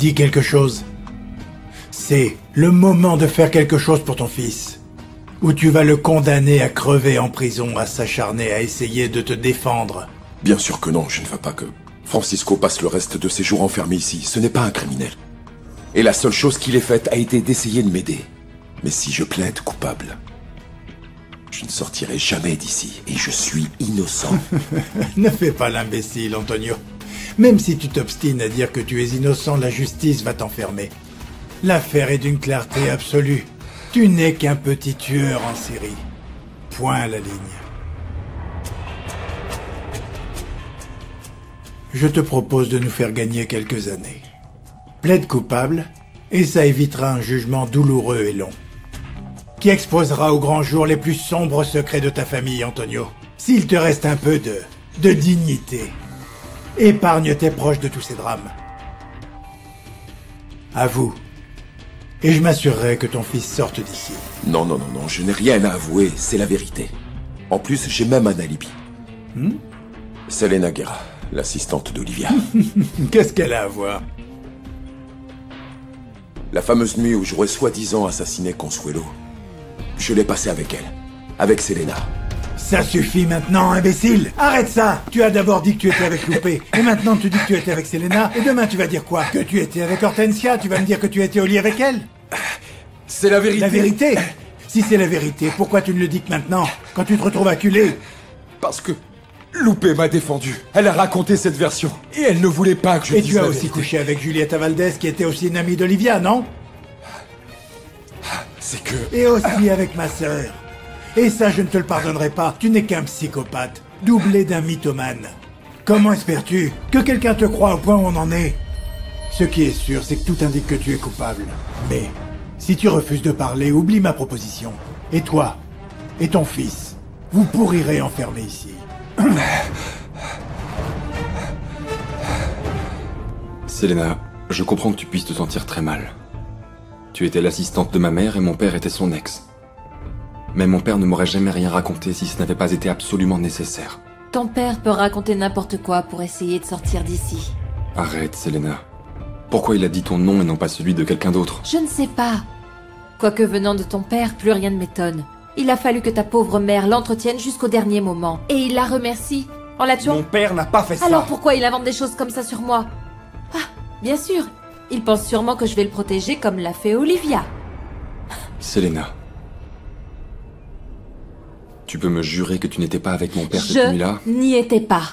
dit quelque chose? C'est le moment de faire quelque chose pour ton fils. Ou tu vas le condamner à crever en prison, à s'acharner, à essayer de te défendre. Bien sûr que non, je ne veux pas que Francisco passe le reste de ses jours enfermé ici. Ce n'est pas un criminel. Et la seule chose qu'il ait faite a été d'essayer de m'aider. Mais si je plaide coupable, je ne sortirai jamais d'ici. Et je suis innocent. Ne fais pas l'imbécile, Antonio. Même si tu t'obstines à dire que tu es innocent, la justice va t'enfermer. L'affaire est d'une clarté absolue. Tu n'es qu'un petit tueur en série. Point à la ligne. Je te propose de nous faire gagner quelques années. Plaide coupable, et ça évitera un jugement douloureux et long, qui exposera au grand jour les plus sombres secrets de ta famille, Antonio. S'il te reste un peu de dignité, épargne tes proches de tous ces drames. Avoue. Et je m'assurerai que ton fils sorte d'ici. Non, je n'ai rien à avouer, c'est la vérité. En plus, j'ai même un alibi. Selena Guerra, l'assistante d'Olivia. Qu'est-ce qu'elle a à voir? La fameuse nuit où j'aurais soi-disant assassiné Consuelo. Je l'ai passée avec elle, avec Selena. Ça suffit maintenant, imbécile! Arrête ça! Tu as d'abord dit que tu étais avec Lupe, et maintenant tu dis que tu étais avec Selena, et demain tu vas dire quoi? Que tu étais avec Hortensia? Tu vas me dire que tu étais au lit avec elle? C'est la vérité. La vérité? Si c'est la vérité, pourquoi tu ne le dis que maintenant, quand tu te retrouves acculé? Parce que Lupe m'a défendu. Elle a raconté cette version, et elle ne voulait pas que je Et dise tu as la aussi vérité. couché avec Julieta Valdez, qui était aussi une amie d'Olivia, non? C'est que... Et aussi avec ma sœur. Et ça, je ne te le pardonnerai pas. Tu n'es qu'un psychopathe, doublé d'un mythomane. Comment espères-tu que quelqu'un te croie au point où on en est? Ce qui est sûr, c'est que tout indique que tu es coupable. Mais, si tu refuses de parler, oublie ma proposition. Et toi, et ton fils, vous pourrirez enfermer ici. Selena, je comprends que tu puisses te sentir très mal. Tu étais l'assistante de ma mère et mon père était son ex. Mais mon père ne m'aurait jamais rien raconté si ce n'avait pas été absolument nécessaire. Ton père peut raconter n'importe quoi pour essayer de sortir d'ici. Arrête, Selena. Pourquoi il a dit ton nom et non pas celui de quelqu'un d'autre? Je ne sais pas. Quoique venant de ton père, plus rien ne m'étonne. Il a fallu que ta pauvre mère l'entretienne jusqu'au dernier moment. Et il la remercie en la tuant. Mon père n'a pas fait ça. Alors pourquoi il invente des choses comme ça sur moi? Ah, bien sûr. Il pense sûrement que je vais le protéger comme l'a fait Olivia. Selena. Tu peux me jurer que tu n'étais pas avec mon père cette nuit-là? Je n'y étais pas.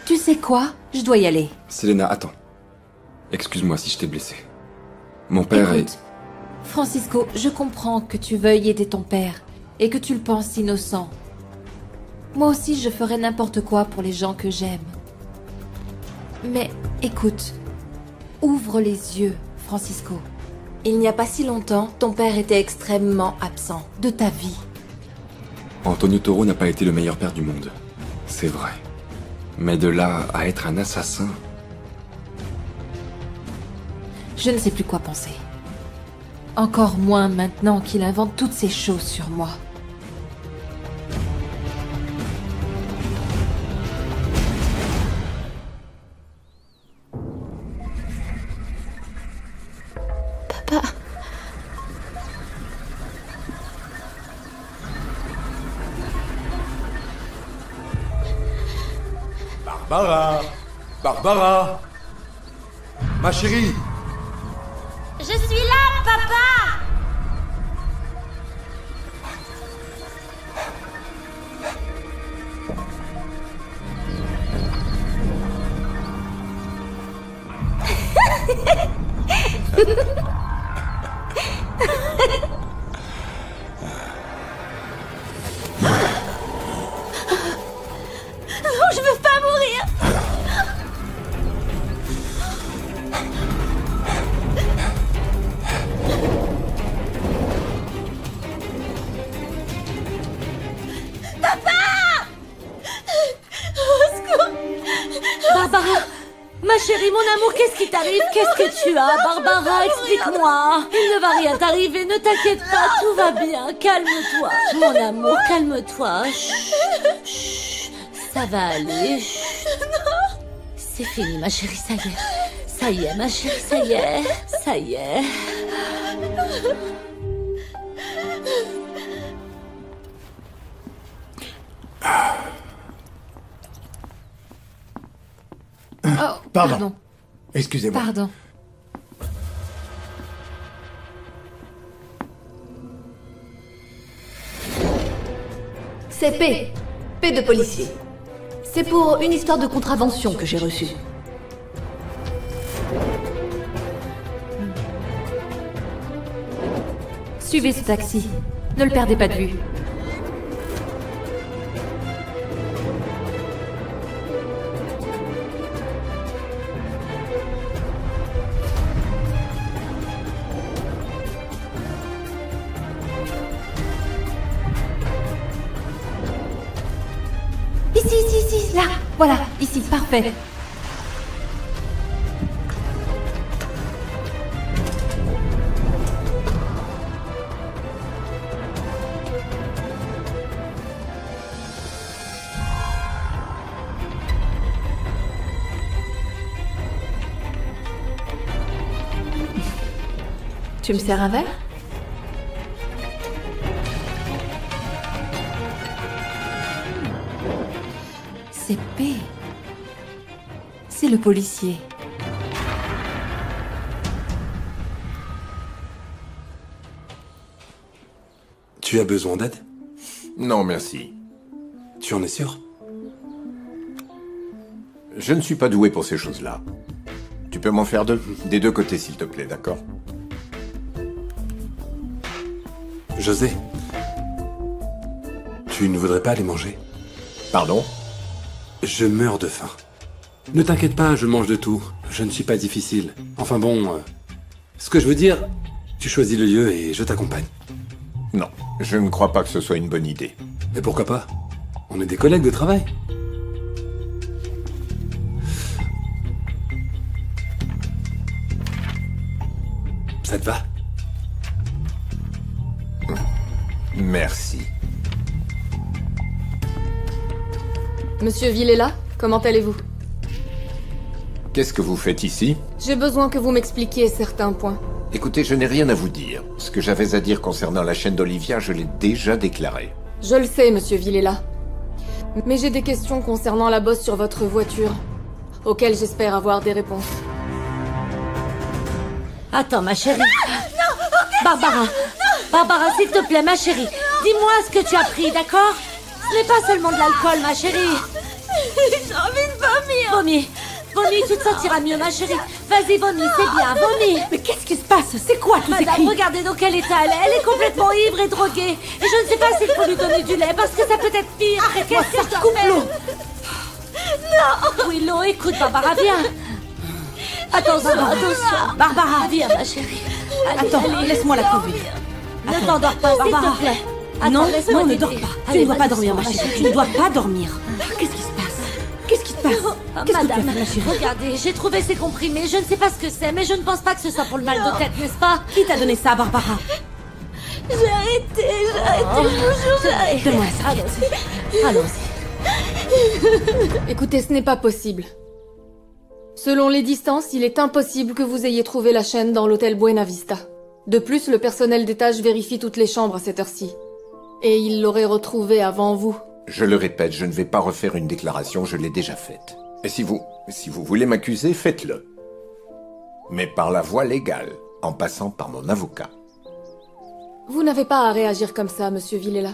Tu sais quoi? Je dois y aller. Selena, attends. Excuse-moi si je t'ai blessé. Mon père Écoute, Francisco, je comprends que tu veuilles aider ton père et que tu le penses innocent. Moi aussi, je ferais n'importe quoi pour les gens que j'aime. Mais écoute, ouvre les yeux, Francisco. Il n'y a pas si longtemps, ton père était extrêmement absent de ta vie. Antonio Toro n'a pas été le meilleur père du monde. C'est vrai. Mais de là à être un assassin... Je ne sais plus quoi penser. Encore moins maintenant qu'il invente toutes ces choses sur moi. Papa. Barbara! Ma chérie! Je suis là, papa! Non, je veux pas mourir! Barbara! Ma chérie, mon amour, qu'est-ce qui t'arrive? Qu'est-ce que tu as? Barbara, explique-moi! Il ne va rien t'arriver, ne t'inquiète pas, tout va bien, calme-toi. Mon amour, calme-toi. Chut, chut, ça va aller. C'est fini, ma chérie, ça y est. Ça Ça y est, ma chérie, ça y est. Ça y est. Oh, Pardon. Excusez-moi. Pardon. C'est P. P de policier. C'est pour une histoire de contravention que j'ai reçue. Suivez ce taxi. Ne le perdez pas de vue. Ici, là. Voilà, ici, parfait. Tu me sers un verre? C'est P. C'est le policier. Tu as besoin d'aide? Non, merci. Tu en es sûr? Je ne suis pas doué pour ces choses-là. Tu peux m'en faire deux? Des deux côtés, s'il te plaît, d'accord? José, tu ne voudrais pas aller manger? Pardon? Je meurs de faim. Ne t'inquiète pas, je mange de tout. Je ne suis pas difficile. Enfin bon, ce que je veux dire, tu choisis le lieu et je t'accompagne. Non, je ne crois pas que ce soit une bonne idée. Mais pourquoi pas? On est des collègues de travail. Ça te va? Merci. Monsieur Villela, comment allez-vous? Qu'est-ce que vous faites ici? J'ai besoin que vous m'expliquiez certains points. Écoutez, je n'ai rien à vous dire. Ce que j'avais à dire concernant la chaîne d'Olivia, je l'ai déjà déclaré. Je le sais, monsieur Villela. Mais j'ai des questions concernant la bosse sur votre voiture, auxquelles j'espère avoir des réponses. Attends, ma chérie. Barbara. Barbara, s'il te plaît, ma chérie. Dis-moi ce que tu as pris, d'accord? Ce n'est pas seulement de l'alcool, ma chérie. J'ai envie de vomir. Vomis. Vomis, tu te sentiras mieux, ma chérie. Vas-y, vomis, c'est bien, vomis. Mais qu'est-ce qui se passe? C'est quoi tous ces Madame, cris? regardez dans quel état elle est. Elle est complètement ivre et droguée. Et je ne sais pas s'il faut lui donner du lait, parce que ça peut être pire. Qu'est-ce que je dois faire? Non. Oui, l'eau, écoute, Barbara, viens. Attention, attention. Barbara, viens, ma chérie. Allez, Attends, allez, laisse-moi la viens. conduire. Ne t'endors pas, s'il Barbara. te plaît. Non, Attends, laisse-moi non, ne t'aider. dors pas. Tu Allez, ne dois pas vas-y, dormir, ma ma chérie. chérie. Tu ne dois pas dormir. Qu'est-ce qui se passe? Qu'est-ce qui se passe? Qu'est-ce que tu as Madame, fait, ma chérie? regardez, j'ai trouvé ces comprimés. Je ne sais pas ce que c'est, mais je ne pense pas que ce soit pour le mal de tête, n'est-ce pas? Qui t'a donné ça, Barbara? J'ai arrêté, je vous jure, j'ai arrêté. Donne-moi la serviette. Allons-y. Écoutez, ce n'est pas possible. Selon les distances, il est impossible que vous ayez trouvé la chaîne dans l'hôtel Buena Vista. De plus, le personnel d'étage vérifie toutes les chambres à cette heure-ci. Et il l'aurait retrouvée avant vous. Je le répète, je ne vais pas refaire une déclaration, je l'ai déjà faite. Et si vous voulez m'accuser, faites-le. Mais par la voie légale, en passant par mon avocat. Vous n'avez pas à réagir comme ça, monsieur Villela.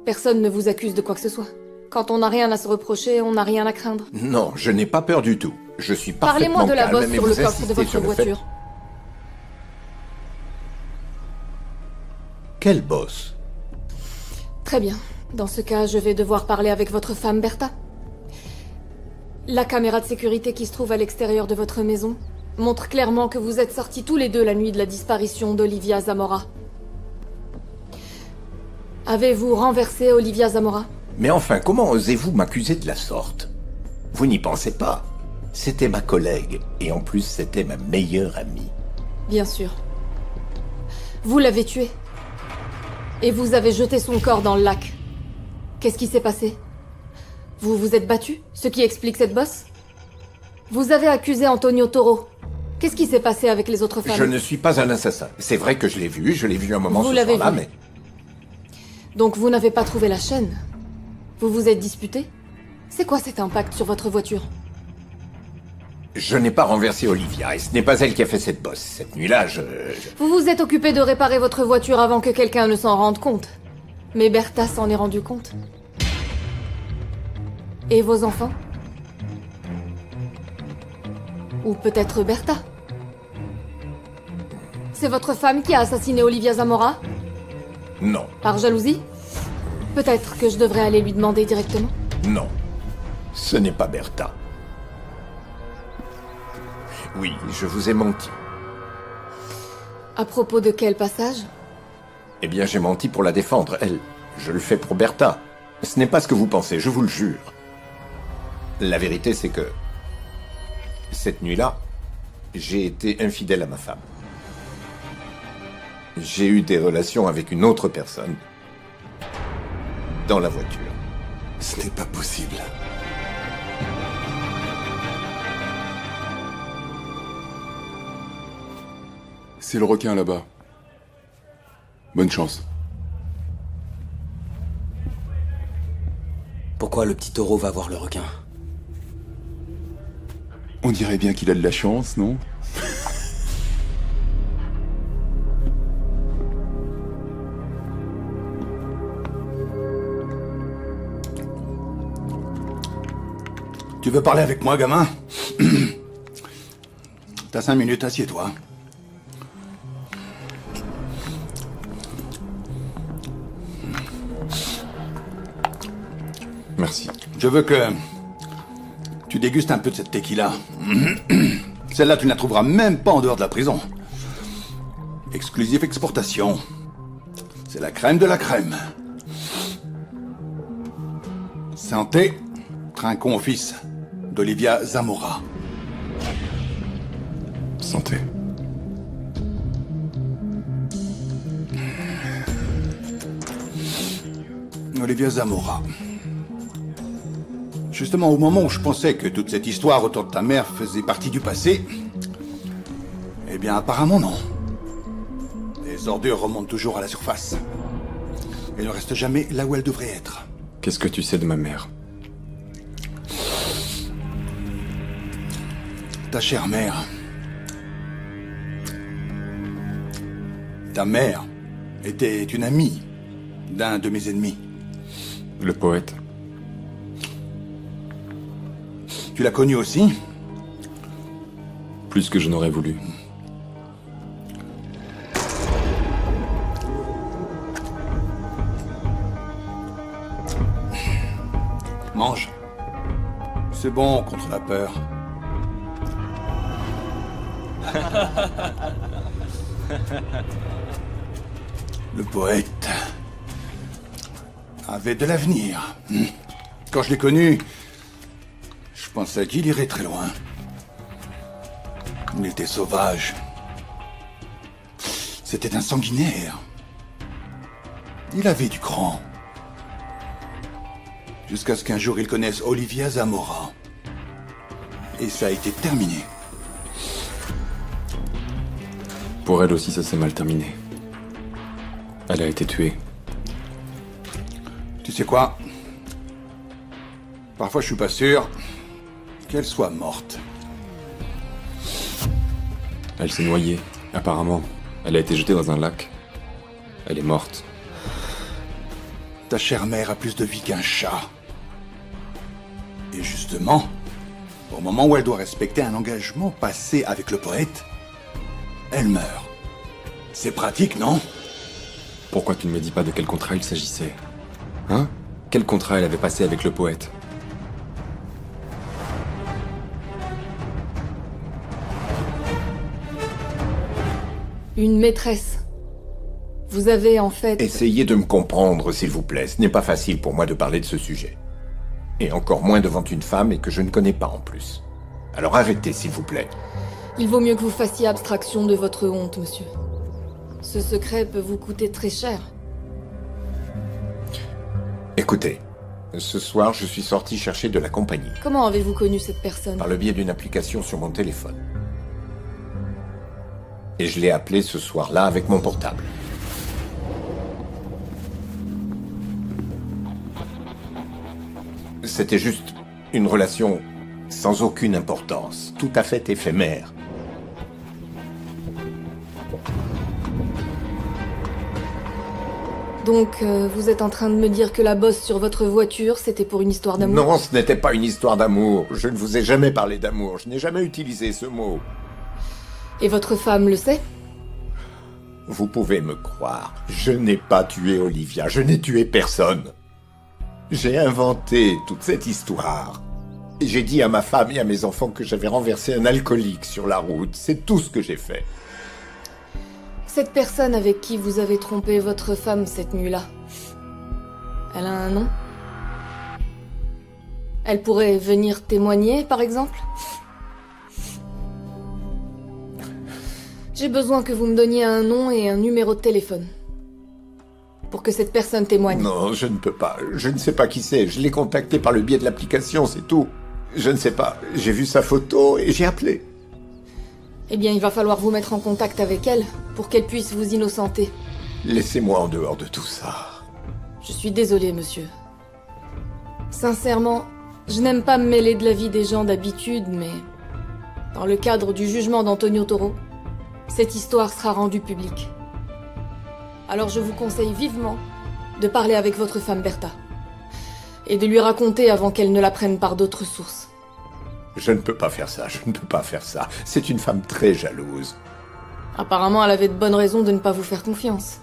Personne ne vous accuse de quoi que ce soit. Quand on n'a rien à se reprocher, on n'a rien à craindre. Non, je n'ai pas peur du tout. Je suis parfaitement Parlez-moi de la calme, bosse mais sur le vous coffre de insistez votre sur le fait- voiture. Quelle bosse? Très bien. Dans ce cas, je vais devoir parler avec votre femme, Bertha. La caméra de sécurité qui se trouve à l'extérieur de votre maison montre clairement que vous êtes sortis tous les deux la nuit de la disparition d'Olivia Zamora. Avez-vous renversé Olivia Zamora? Mais enfin, comment osez-vous m'accuser de la sorte? Vous n'y pensez pas. C'était ma collègue, et en plus, c'était ma meilleure amie. Bien sûr. Vous l'avez tuée. Et vous avez jeté son corps dans le lac. Qu'est-ce qui s'est passé? Vous vous êtes battu, ce qui explique cette bosse? Vous avez accusé Antonio Toro, Qu'est-ce qui s'est passé avec les autres femmes? Je ne suis pas un assassin. C'est vrai que je l'ai vu un moment Vous ce l'avez soir-là, vu. mais... Donc vous n'avez pas trouvé la chaîne? Vous vous êtes disputé? C'est quoi cet impact sur votre voiture? Je n'ai pas renversé Olivia, et ce n'est pas elle qui a fait cette bosse. Cette nuit-là, Vous vous êtes occupé de réparer votre voiture avant que quelqu'un ne s'en rende compte. Mais Bertha s'en est rendu compte. Et vos enfants? Ou peut-être Bertha? C'est votre femme qui a assassiné Olivia Zamora? Non, Par jalousie? Peut-être que je devrais aller lui demander directement? non. Ce n'est pas Bertha. Oui, je vous ai menti. À propos de quel passage? Eh bien, j'ai menti pour la défendre, elle. Je le fais pour Bertha. Ce n'est pas ce que vous pensez, je vous le jure. La vérité, c'est que... cette nuit-là, j'ai été infidèle à ma femme. J'ai eu des relations avec une autre personne. Dans la voiture. Ce n'est pas possible. C'est le requin là-bas. Bonne chance. Pourquoi le petit taureau va voir le requin? On dirait bien qu'il a de la chance, non? Tu veux parler avec moi, gamin? T'as 5 minutes, assieds-toi. Merci. Je veux que tu dégustes un peu de cette tequila. Celle-là, tu ne la trouveras même pas en dehors de la prison. Exclusive exportation. C'est la crème de la crème. Santé, Trinquons au fils d'Olivia Zamora. Santé. Olivia Zamora. Justement, au moment où je pensais que toute cette histoire autour de ta mère faisait partie du passé, eh bien, apparemment non. Les ordures remontent toujours à la surface. Et ne restent jamais là où elles devraient être. Qu'est-ce que tu sais de ma mère? Ta chère mère. Ta mère était une amie d'un de mes ennemis. Le poète. Tu l'as connu aussi? Plus que je n'aurais voulu. Mange. C'est bon contre la peur. Le poète avait de l'avenir. Quand je l'ai connu, je pensais qu'il irait très loin. Il était sauvage. C'était un sanguinaire. Il avait du cran. Jusqu'à ce qu'un jour il connaisse Olivia Zamora. Et ça a été terminé. Pour elle aussi, ça s'est mal terminé. Elle a été tuée. Tu sais quoi? Parfois je suis pas sûr qu'elle soit morte. Elle s'est noyée, apparemment. Elle a été jetée dans un lac. Elle est morte. Ta chère mère a plus de vie qu'un chat. Et justement, au moment où elle doit respecter un engagement passé avec le poète, elle meurt. C'est pratique, non? Pourquoi tu ne me dis pas de quel contrat il s'agissait? Hein? Quel contrat elle avait passé avec le poète? Une maîtresse. Vous avez en fait... Essayez de me comprendre, s'il vous plaît. Ce n'est pas facile pour moi de parler de ce sujet. Et encore moins devant une femme et que je ne connais pas en plus. Alors arrêtez, s'il vous plaît. Il vaut mieux que vous fassiez abstraction de votre honte, monsieur. Ce secret peut vous coûter très cher. Écoutez, ce soir, je suis sorti chercher de la compagnie. Comment avez-vous connu cette personne? Par le biais d'une application sur mon téléphone. Et je l'ai appelé ce soir-là avec mon portable. C'était juste une relation sans aucune importance, tout à fait éphémère. Donc, vous êtes en train de me dire que la bosse sur votre voiture, c'était pour une histoire d'amour? Non, ce n'était pas une histoire d'amour. Je ne vous ai jamais parlé d'amour. Je n'ai jamais utilisé ce mot. Et votre femme le sait? Vous pouvez me croire. Je n'ai pas tué Olivia. Je n'ai tué personne. J'ai inventé toute cette histoire. Et j'ai dit à ma femme et à mes enfants que j'avais renversé un alcoolique sur la route. C'est tout ce que j'ai fait. Cette personne avec qui vous avez trompé votre femme cette nuit-là, elle a un nom? Elle pourrait venir témoigner, par exemple? J'ai besoin que vous me donniez un nom et un numéro de téléphone. Pour que cette personne témoigne. Non, je ne peux pas. Je ne sais pas qui c'est. Je l'ai contacté par le biais de l'application, c'est tout. Je ne sais pas. J'ai vu sa photo et j'ai appelé. Eh bien, il va falloir vous mettre en contact avec elle pour qu'elle puisse vous innocenter. Laissez-moi en dehors de tout ça. Je suis désolée, monsieur. Sincèrement, je n'aime pas me mêler de la vie des gens d'habitude, mais dans le cadre du jugement d'Antonio Toro, cette histoire sera rendue publique. Alors je vous conseille vivement de parler avec votre femme Bertha et de lui raconter avant qu'elle ne la prenne par d'autres sources. Je ne peux pas faire ça, je ne peux pas faire ça. C'est une femme très jalouse. Apparemment, elle avait de bonnes raisons de ne pas vous faire confiance.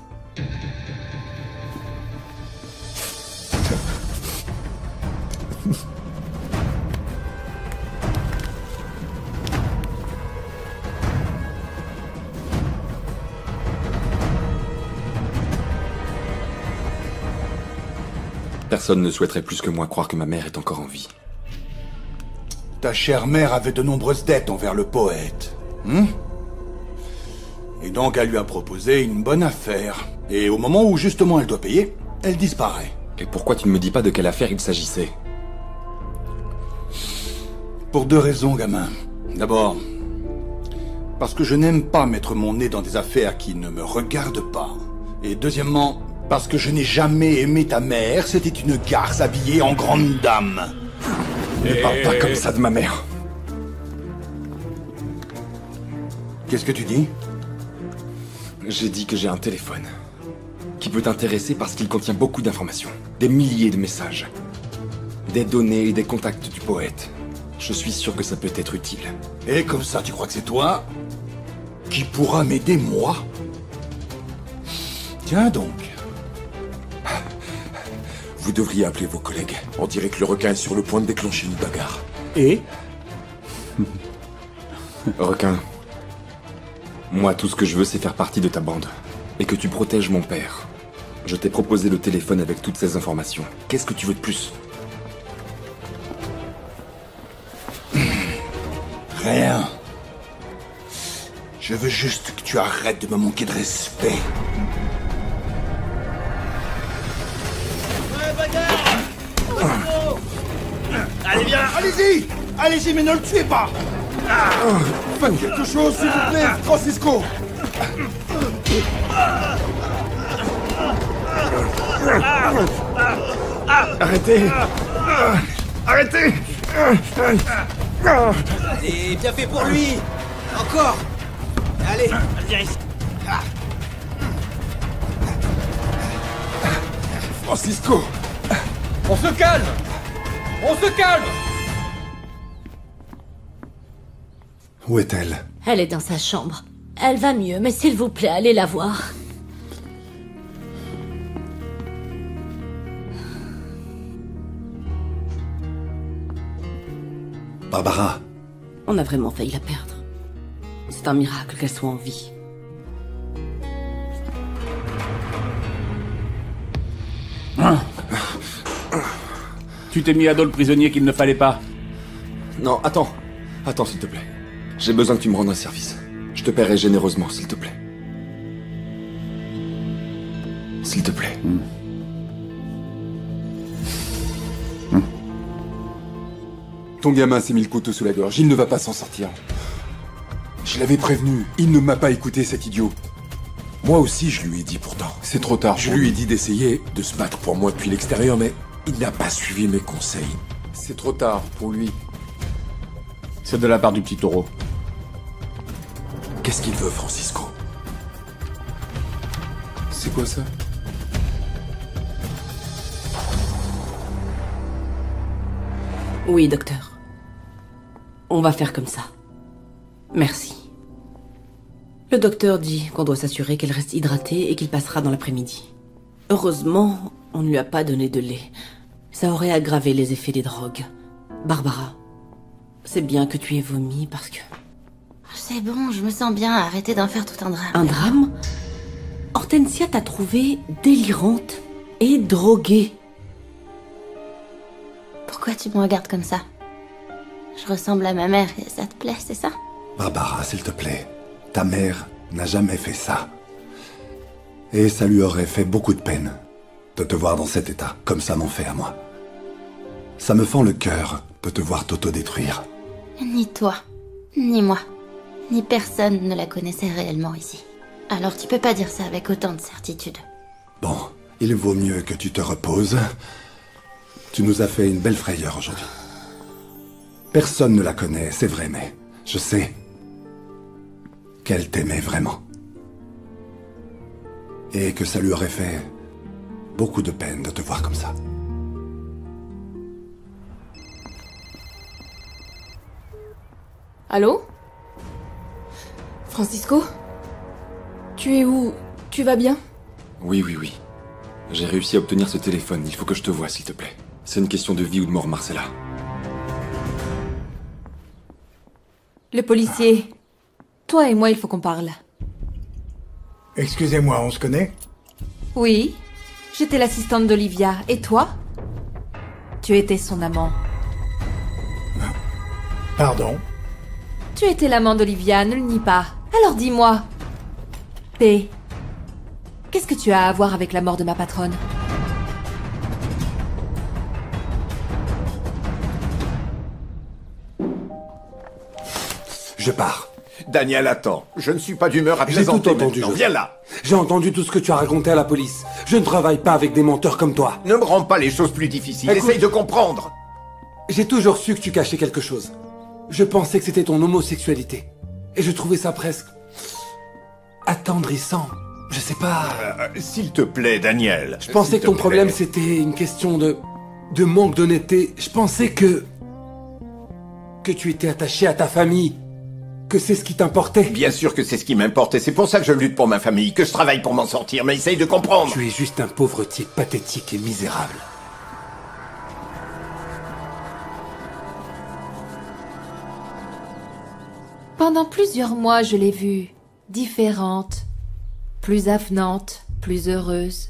Personne ne souhaiterait plus que moi croire que ma mère est encore en vie. Ta chère mère avait de nombreuses dettes envers le poète. Et donc elle lui a proposé une bonne affaire. Et au moment où justement elle doit payer, elle disparaît. Et pourquoi tu ne me dis pas de quelle affaire il s'agissait? Pour deux raisons, gamin. D'abord, parce que je n'aime pas mettre mon nez dans des affaires qui ne me regardent pas. Et deuxièmement, parce que je n'ai jamais aimé ta mère, c'était une garce habillée en grande dame. Ne parle pas comme ça de ma mère. Qu'est-ce que tu dis? J'ai dit que j'ai un téléphone qui peut t'intéresser parce qu'il contient beaucoup d'informations. Des milliers de messages. Des données et des contacts du poète. Je suis sûr que ça peut être utile. Et comme ça, tu crois que c'est toi qui pourra m'aider, moi? Tiens donc. Vous devriez appeler vos collègues. On dirait que le requin est sur le point de déclencher une bagarre. Et? Requin. Moi, tout ce que je veux, c'est faire partie de ta bande. Et que tu protèges mon père. Je t'ai proposé le téléphone avec toutes ces informations. Qu'est-ce que tu veux de plus? Rien. Je veux juste que tu arrêtes de me manquer de respect. Allez, viens! Allez-y! Allez-y, mais ne le tuez pas! Faites quelque chose, s'il vous plaît, Francisco! Arrêtez! Arrêtez! Allez, bien fait pour lui! Encore! Allez, viens ici! Francisco! On se calme! On se calme! Où est-elle? Elle est dans sa chambre. Elle va mieux, mais s'il vous plaît, allez la voir. Barbara. On a vraiment failli la perdre. C'est un miracle qu'elle soit en vie. Tu t'es mis à dos le prisonnier qu'il ne fallait pas. Non, attends. Attends, s'il te plaît. J'ai besoin que tu me rendes un service. Je te paierai généreusement, s'il te plaît. S'il te plaît. Ton gamin s'est mis le couteau sous la gorge, il ne va pas s'en sortir. Je l'avais prévenu. Il ne m'a pas écouté, cet idiot. Moi aussi, je lui ai dit pourtant. C'est trop tard. Je lui ai dit d'essayer de se battre pour moi depuis l'extérieur, mais il n'a pas suivi mes conseils. C'est trop tard pour lui. C'est de la part du petit taureau. Qu'est-ce qu'il veut, Francisco? C'est quoi ça? Oui, docteur. On va faire comme ça. Merci. Le docteur dit qu'on doit s'assurer qu'elle reste hydratée et qu'il passera dans l'après-midi. Heureusement, on ne lui a pas donné de lait. Ça aurait aggravé les effets des drogues. Barbara, c'est bien que tu aies vomi parce que... C'est bon, je me sens bien. Arrêtez d'en faire tout un drame. Un drame? Hortensia t'a trouvée délirante et droguée. Pourquoi tu me regardes comme ça? Je ressemble à ma mère et ça te plaît, c'est ça? Barbara, s'il te plaît. Ta mère n'a jamais fait ça. Et ça lui aurait fait beaucoup de peine de te voir dans cet état, comme ça m'en fait à moi. Ça me fend le cœur de te voir t'autodétruire. Ni toi, ni moi, ni personne ne la connaissait réellement ici. Alors tu peux pas dire ça avec autant de certitude. Bon, il vaut mieux que tu te reposes. Tu nous as fait une belle frayeur aujourd'hui. Personne ne la connaît, c'est vrai, mais je sais qu'elle t'aimait vraiment. Et que ça lui aurait fait beaucoup de peine de te voir comme ça. Allô? Francisco? Tu es où? Tu vas bien? Oui. J'ai réussi à obtenir ce téléphone. Il faut que je te voie, s'il te plaît. C'est une question de vie ou de mort, Marcella. Le policier. Toi et moi, il faut qu'on parle. Excusez-moi, on se connaît? Oui. J'étais l'assistante d'Olivia. Et toi? Tu étais son amant. Pardon? Tu étais l'amant d'Olivia, ne le nie pas. Alors dis-moi. P. Qu'est-ce que tu as à voir avec la mort de ma patronne? Je pars. Daniel, attends. Je ne suis pas d'humeur à J'ai plaisanter tout entendu, maintenant. Joseph. Viens là. J'ai entendu tout ce que tu as raconté à la police. Je ne travaille pas avec des menteurs comme toi. Ne me rends pas les choses plus difficiles. Écoute, Essaye de comprendre. J'ai toujours su que tu cachais quelque chose. Je pensais que c'était ton homosexualité. Et je trouvais ça presque... attendrissant. Je sais pas... S'il te plaît, Daniel. Je pensais que ton problème, c'était une question de manque d'honnêteté. Je pensais que tu étais attaché à ta famille. Que c'est ce qui t'importait. Bien sûr que c'est ce qui m'importe, et c'est pour ça que je lutte pour ma famille, que je travaille pour m'en sortir, mais essaye de comprendre. Tu es juste un pauvre type pathétique et misérable. Pendant plusieurs mois, je l'ai vue, différente, plus avenante, plus heureuse.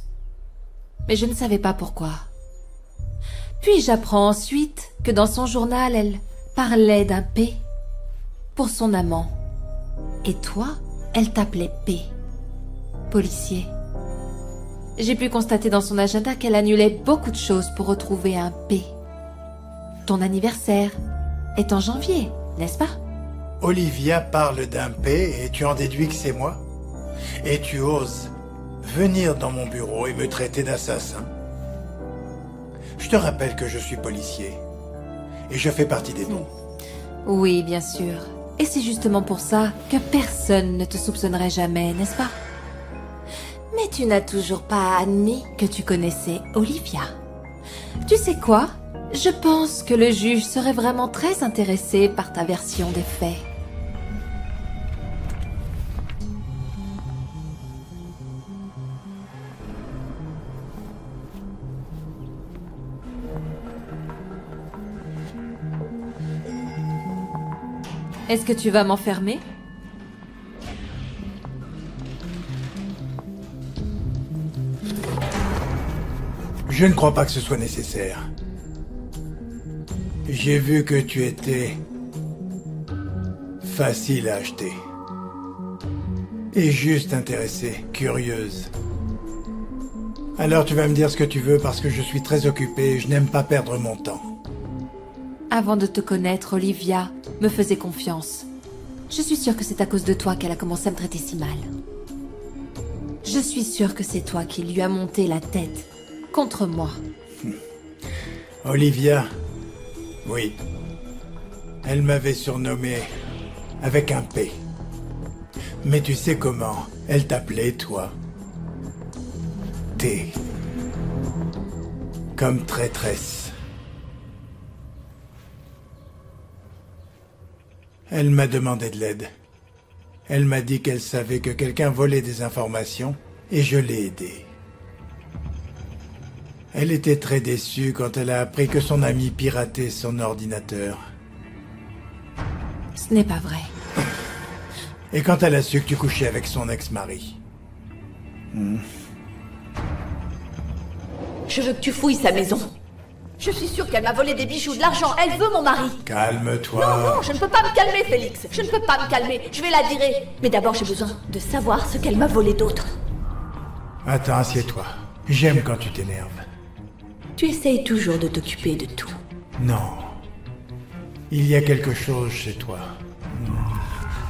Mais je ne savais pas pourquoi. Puis j'apprends ensuite que dans son journal, elle parlait d'un P pour son amant. Et toi, elle t'appelait P. Policier. J'ai pu constater dans son agenda qu'elle annulait beaucoup de choses pour retrouver un P. Ton anniversaire est en janvier, n'est-ce pas? Olivia parle d'un P et tu en déduis que c'est moi? Et tu oses venir dans mon bureau et me traiter d'assassin? Je te rappelle que je suis policier. Et je fais partie des bons. Oui, bien sûr. Et c'est justement pour ça que personne ne te soupçonnerait jamais, n'est-ce pas? Mais tu n'as toujours pas admis que tu connaissais Olivia. Tu sais quoi? Je pense que le juge serait vraiment très intéressé par ta version des faits. Est-ce que tu vas m'enfermer? Je ne crois pas que ce soit nécessaire. J'ai vu que tu étais facile à acheter. Et juste intéressée, curieuse. Alors tu vas me dire ce que tu veux parce que je suis très occupé et je n'aime pas perdre mon temps. Avant de te connaître, Olivia me faisait confiance. Je suis sûre que c'est à cause de toi qu'elle a commencé à me traiter si mal. Je suis sûre que c'est toi qui lui as monté la tête contre moi. Olivia, oui. Elle m'avait surnommé avec un P. Mais tu sais comment elle t'appelait, toi? T. Comme traîtresse. Elle m'a demandé de l'aide. Elle m'a dit qu'elle savait que quelqu'un volait des informations et je l'ai aidée. Elle était très déçue quand elle a appris que son ami piratait son ordinateur. Ce n'est pas vrai. Et quand elle a su que tu couchais avec son ex-mari. Je veux que tu fouilles sa maison. Je suis sûre qu'elle m'a volé des bijoux, de l'argent. Elle veut mon mari. Calme-toi. Non, je ne peux pas me calmer, Félix. Je ne peux pas me calmer. Je vais la virer. Mais d'abord, j'ai besoin de savoir ce qu'elle m'a volé d'autre. Attends, assieds-toi. J'aime quand tu t'énerves. Tu essayes toujours de t'occuper de tout. Non. Il y a quelque chose chez toi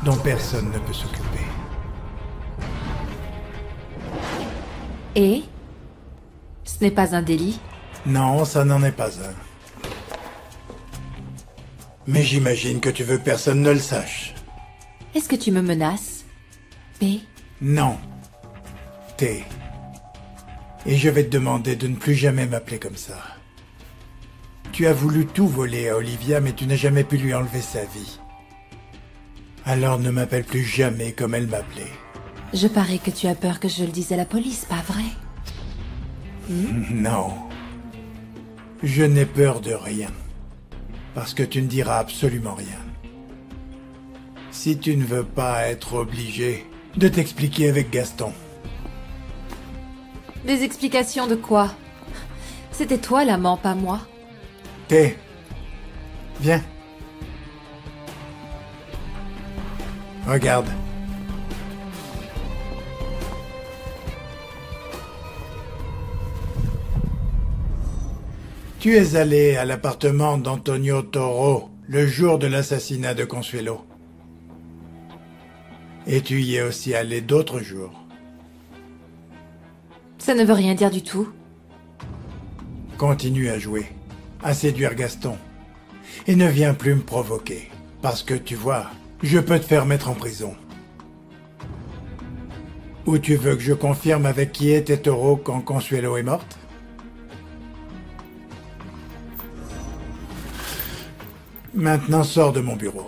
dont personne ne peut s'occuper. Et? Ce n'est pas un délit? Non, ça n'en est pas un. Mais j'imagine que tu veux que personne ne le sache. Est-ce que tu me menaces? P? Non. T. Et je vais te demander de ne plus jamais m'appeler comme ça. Tu as voulu tout voler à Olivia, mais tu n'as jamais pu lui enlever sa vie. Alors ne m'appelle plus jamais comme elle m'appelait. Je parie que tu as peur que je le dise à la police, pas vrai? Non. Je n'ai peur de rien. Parce que tu ne diras absolument rien. Si tu ne veux pas être obligé de t'expliquer avec Gaston. Des explications de quoi? C'était toi l'amant, pas moi. T. Viens. Regarde. Tu es allé à l'appartement d'Antonio Toro le jour de l'assassinat de Consuelo. Et tu y es aussi allé d'autres jours. Ça ne veut rien dire du tout. Continue à jouer, à séduire Gaston. Et ne viens plus me provoquer. Parce que tu vois, je peux te faire mettre en prison. Ou tu veux que je confirme avec qui était Toro quand Consuelo est morte? Maintenant, sors de mon bureau.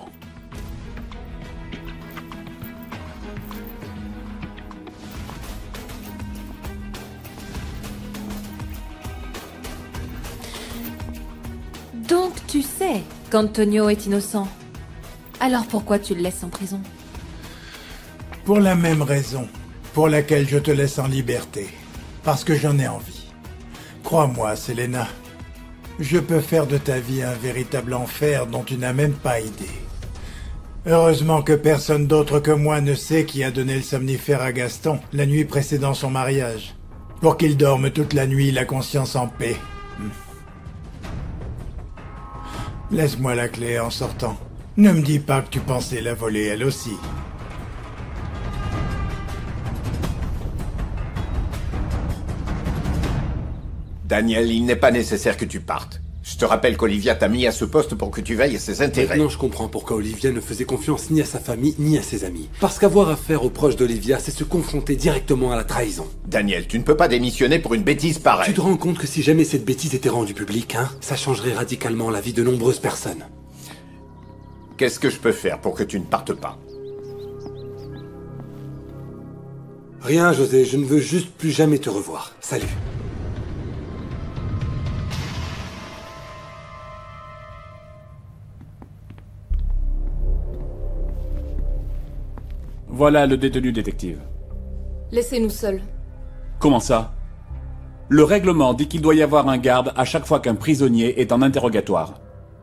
Donc tu sais qu'Antonio est innocent. Alors pourquoi tu le laisses en prison? Pour la même raison pour laquelle je te laisse en liberté. Parce que j'en ai envie. Crois-moi, Selena. Je peux faire de ta vie un véritable enfer dont tu n'as même pas idée. Heureusement que personne d'autre que moi ne sait qui a donné le somnifère à Gaston la nuit précédant son mariage. Pour qu'il dorme toute la nuit, la conscience en paix. Laisse-moi la clé en sortant. Ne me dis pas que tu pensais la voler elle aussi. Daniel, il n'est pas nécessaire que tu partes. Je te rappelle qu'Olivia t'a mis à ce poste pour que tu veilles à ses intérêts. Maintenant, je comprends pourquoi Olivia ne faisait confiance ni à sa famille, ni à ses amis. Parce qu'avoir affaire aux proches d'Olivia, c'est se confronter directement à la trahison. Daniel, tu ne peux pas démissionner pour une bêtise pareille. Tu te rends compte que si jamais cette bêtise était rendue publique, ça changerait radicalement la vie de nombreuses personnes. Qu'est-ce que je peux faire pour que tu ne partes pas? Rien, José, je ne veux juste plus jamais te revoir. Salut. Voilà le détenu, détective. Laissez-nous seuls. Comment ça? Le règlement dit qu'il doit y avoir un garde à chaque fois qu'un prisonnier est en interrogatoire.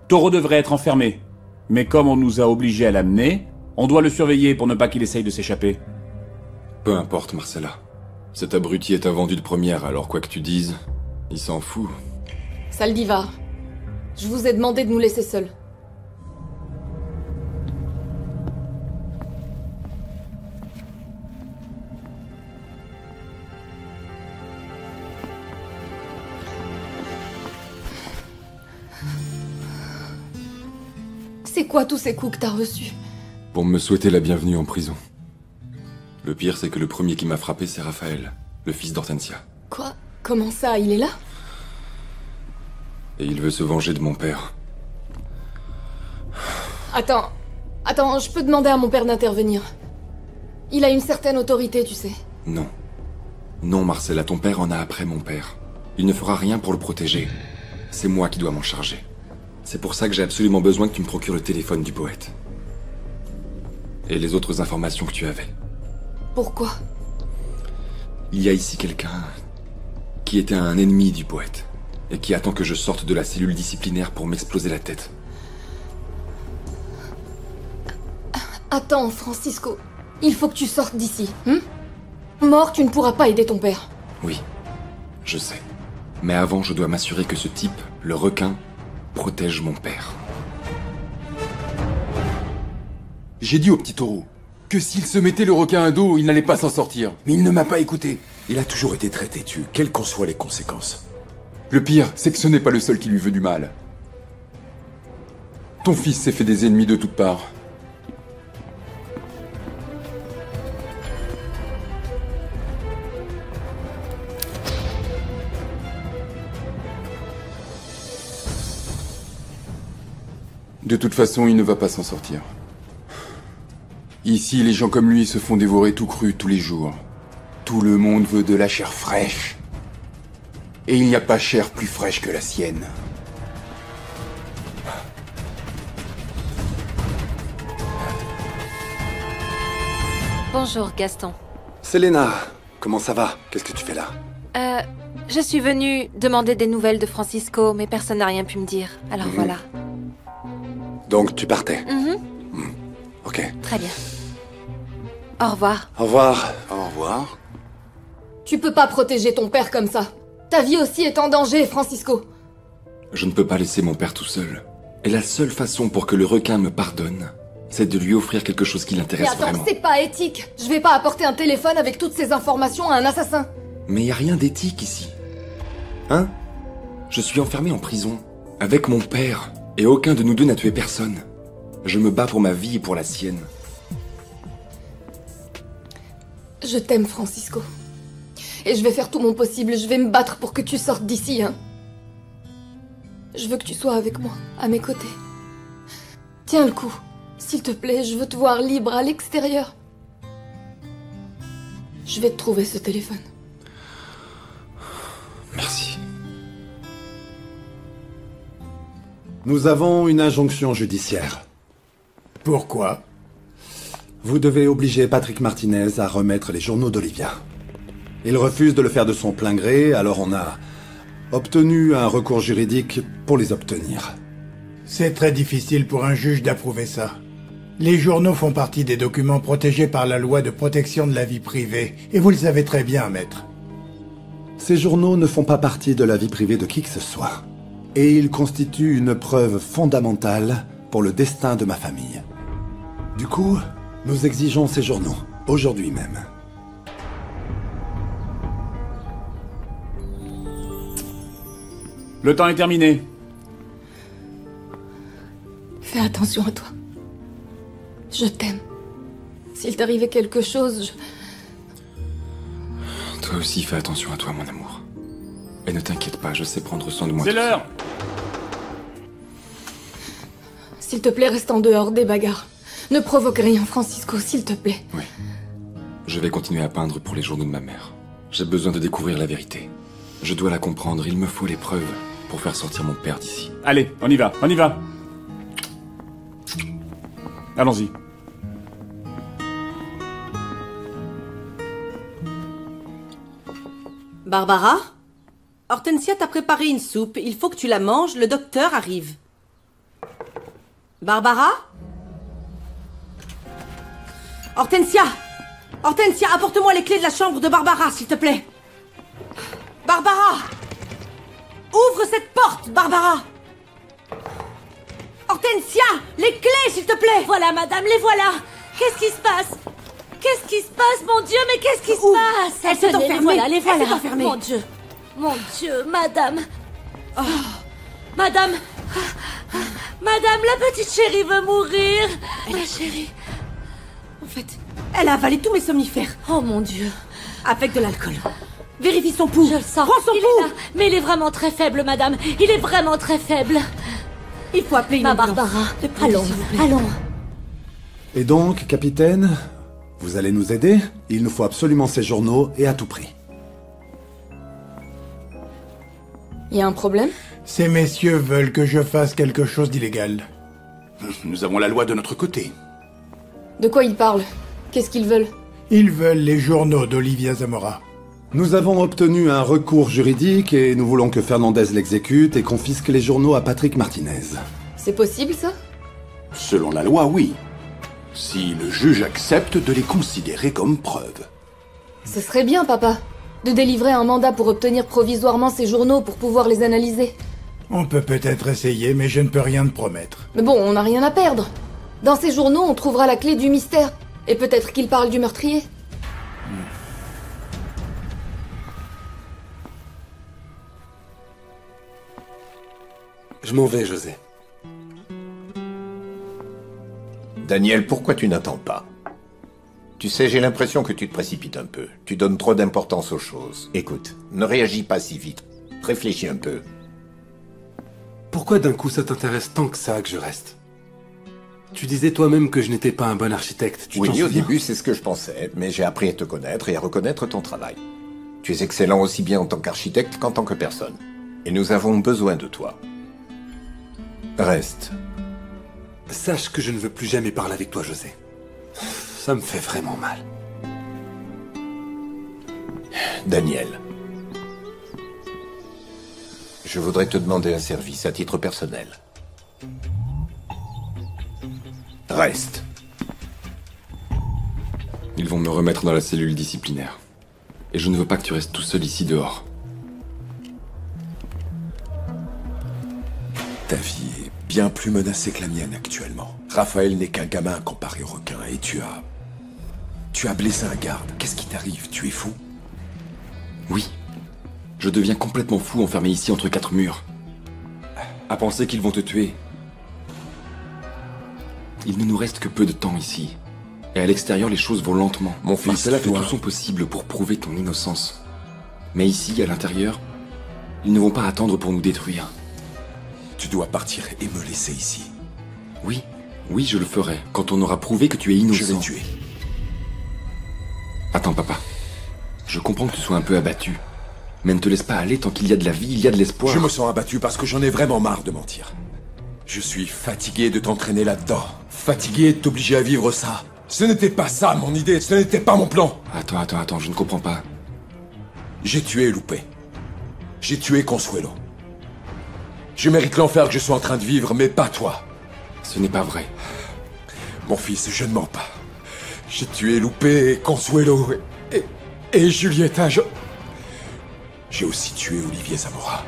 Toro devrait être enfermé. Mais comme on nous a obligés à l'amener, on doit le surveiller pour ne pas qu'il essaye de s'échapper. Peu importe, Marcella. Cet abruti est un vendu de première, alors quoi que tu dises, il s'en fout. Saldivar, je vous ai demandé de nous laisser seuls. C'est quoi tous ces coups que t'as reçus? Pour me souhaiter la bienvenue en prison. Le pire, c'est que le premier qui m'a frappé, c'est Raphaël, le fils d'Hortensia. Quoi? Comment ça, il est là? Et il veut se venger de mon père. Attends, je peux demander à mon père d'intervenir. Il a une certaine autorité, tu sais. Non. Non, Marcella, ton père en a après mon père. Il ne fera rien pour le protéger. C'est moi qui dois m'en charger. C'est pour ça que j'ai absolument besoin que tu me procures le téléphone du poète. Et les autres informations que tu avais. Pourquoi? Il y a ici quelqu'un qui était un ennemi du poète. Et qui attend que je sorte de la cellule disciplinaire pour m'exploser la tête. Attends, Francisco. Il faut que tu sortes d'ici, Mort, tu ne pourras pas aider ton père. Oui, je sais. Mais avant, je dois m'assurer que ce type, le requin, protège mon père. J'ai dit au petit taureau que s'il se mettait le requin à dos, il n'allait pas s'en sortir. Mais il ne m'a pas écouté. Il a toujours été très têtu, quelles qu'en soient les conséquences. Le pire, c'est que ce n'est pas le seul qui lui veut du mal. Ton fils s'est fait des ennemis de toutes parts. De toute façon, il ne va pas s'en sortir. Ici, les gens comme lui se font dévorer tout cru tous les jours. Tout le monde veut de la chair fraîche. Et il n'y a pas chair plus fraîche que la sienne. Bonjour, Gaston. Selena, comment ça va? Qu'est-ce que tu fais là? Je suis venue demander des nouvelles de Francisco, mais personne n'a rien pu me dire. Alors voilà. Donc tu partais? Ok. Très bien. Au revoir. Au revoir. Au revoir. Tu peux pas protéger ton père comme ça. Ta vie aussi est en danger, Francisco. Je ne peux pas laisser mon père tout seul. Et la seule façon pour que le requin me pardonne, c'est de lui offrir quelque chose qui Mais l'intéresse attends, vraiment. c'est pas éthique. Je vais pas apporter un téléphone avec toutes ces informations à un assassin. Mais y a rien d'éthique ici. Hein? Je suis enfermé en prison, avec mon père, et aucun de nous deux n'a tué personne. Je me bats pour ma vie et pour la sienne. Je t'aime, Francisco. Et je vais faire tout mon possible, je vais me battre pour que tu sortes d'ici, Je veux que tu sois avec moi, à mes côtés. Tiens le coup. S'il te plaît, je veux te voir libre à l'extérieur. Je vais te trouver ce téléphone. Merci. Nous avons une injonction judiciaire. Pourquoi? Vous devez obliger Patrick Martinez à remettre les journaux d'Olivia. Il refuse de le faire de son plein gré, alors on a obtenu un recours juridique pour les obtenir. C'est très difficile pour un juge d'approuver ça. Les journaux font partie des documents protégés par la loi de protection de la vie privée, et vous le savez très bien, maître. Ces journaux ne font pas partie de la vie privée de qui que ce soit. Et ils constituent une preuve fondamentale pour le destin de ma famille. Du coup, nous exigeons ces journaux, aujourd'hui même. Le temps est terminé. Fais attention à toi. Je t'aime. S'il t'arrivait quelque chose, Toi aussi, fais attention à toi, mon amour. Et ne t'inquiète pas, je sais prendre soin de moi. C'est l'heure! S'il te plaît, reste en dehors des bagarres. Ne provoque rien, Francisco, s'il te plaît. Oui. Je vais continuer à peindre pour les journaux de ma mère. J'ai besoin de découvrir la vérité. Je dois la comprendre, il me faut les preuves pour faire sortir mon père d'ici. Allez, on y va, on y va. Allons-y. Barbara? Hortensia t'a préparé une soupe. Il faut que tu la manges. Le docteur arrive. Barbara? Hortensia! Hortensia, apporte-moi les clés de la chambre de Barbara, s'il te plaît. Barbara! Ouvre cette porte, Barbara! Hortensia! Les clés, s'il te plaît! Voilà, madame, les voilà! Qu'est-ce qui se passe? Qu'est-ce qui se passe, mon Dieu, mais qu'est-ce qui se passe? Elle s'est Tenez, enfermée. Les voilà, les voilà. Elle s'est enfermée. Mon Dieu. Mon Dieu, madame. Oh. Madame. Madame, la petite chérie veut mourir. Ma chérie. En fait, elle a avalé tous mes somnifères. Oh mon Dieu. Avec de l'alcool. Vérifie son pouls. Je le sens. Prends son Il pouls. est là. Mais il est vraiment très faible, madame. Il est vraiment très faible. Il faut appeler une Ma ambulance. Barbara. Depuis, Allons, s'il vous plaît. allons. Et donc, capitaine, vous allez nous aider? Il nous faut absolument ces journaux et à tout prix. Y a un problème? Ces messieurs veulent que je fasse quelque chose d'illégal. Nous avons la loi de notre côté. De quoi ils parlent? Qu'est-ce qu'ils veulent? Ils veulent les journaux d'Olivia Zamora. Nous avons obtenu un recours juridique et nous voulons que Fernandez l'exécute et confisque les journaux à Patrick Martinez. C'est possible, ça? Selon la loi, oui. Si le juge accepte de les considérer comme preuve. Ce serait bien, papa, de délivrer un mandat pour obtenir provisoirement ces journaux pour pouvoir les analyser. On peut peut-être essayer, mais je ne peux rien te promettre. Mais bon, on n'a rien à perdre. Dans ces journaux, on trouvera la clé du mystère. Et peut-être qu'il parle du meurtrier. Je m'en vais, José. Daniel, pourquoi tu n'attends pas? Tu sais, j'ai l'impression que tu te précipites un peu. Tu donnes trop d'importance aux choses. Écoute, ne réagis pas si vite. Réfléchis un peu. Pourquoi d'un coup ça t'intéresse tant que ça que je reste? Tu disais toi-même que je n'étais pas un bon architecte, tu t'en Oui, au souviens? début, c'est ce que je pensais, mais j'ai appris à te connaître et à reconnaître ton travail. Tu es excellent aussi bien en tant qu'architecte qu'en tant que personne. Et nous avons besoin de toi. Reste. Sache que je ne veux plus jamais parler avec toi, José. Ça me fait vraiment mal. Daniel. Je voudrais te demander un service à titre personnel. Reste. Ils vont me remettre dans la cellule disciplinaire. Et je ne veux pas que tu restes tout seul ici dehors. Ta vie est bien plus menacée que la mienne actuellement. Raphaël n'est qu'un gamin comparé au requin et tu as blessé un garde. Qu'est-ce qui t'arrive? Tu es fou? Oui. Je deviens complètement fou enfermé ici entre quatre murs. À penser qu'ils vont te tuer. Il ne nous reste que peu de temps ici. Et à l'extérieur, les choses vont lentement. Mon fils, Marcella fait toi. tout son possible pour prouver ton innocence. Mais ici, à l'intérieur, ils ne vont pas attendre pour nous détruire. Tu dois partir et me laisser ici. Oui, oui, je le ferai, quand on aura prouvé que tu es innocent. Je vais tuer. Attends, papa. Je comprends que tu sois un peu abattu. Mais ne te laisse pas aller, tant qu'il y a de la vie, il y a de l'espoir. Je me sens abattu parce que j'en ai vraiment marre de mentir. Je suis fatigué de t'entraîner là-dedans. Fatigué de t'obliger à vivre ça. Ce n'était pas ça mon idée, ce n'était pas mon plan. Attends, je ne comprends pas. J'ai tué Lupe. J'ai tué Consuelo. Je mérite l'enfer que je sois en train de vivre, mais pas toi. Ce n'est pas vrai. Mon fils, je ne mens pas. J'ai tué Lupe et Consuelo et Julieta. J'ai aussi tué Olivier Zamora.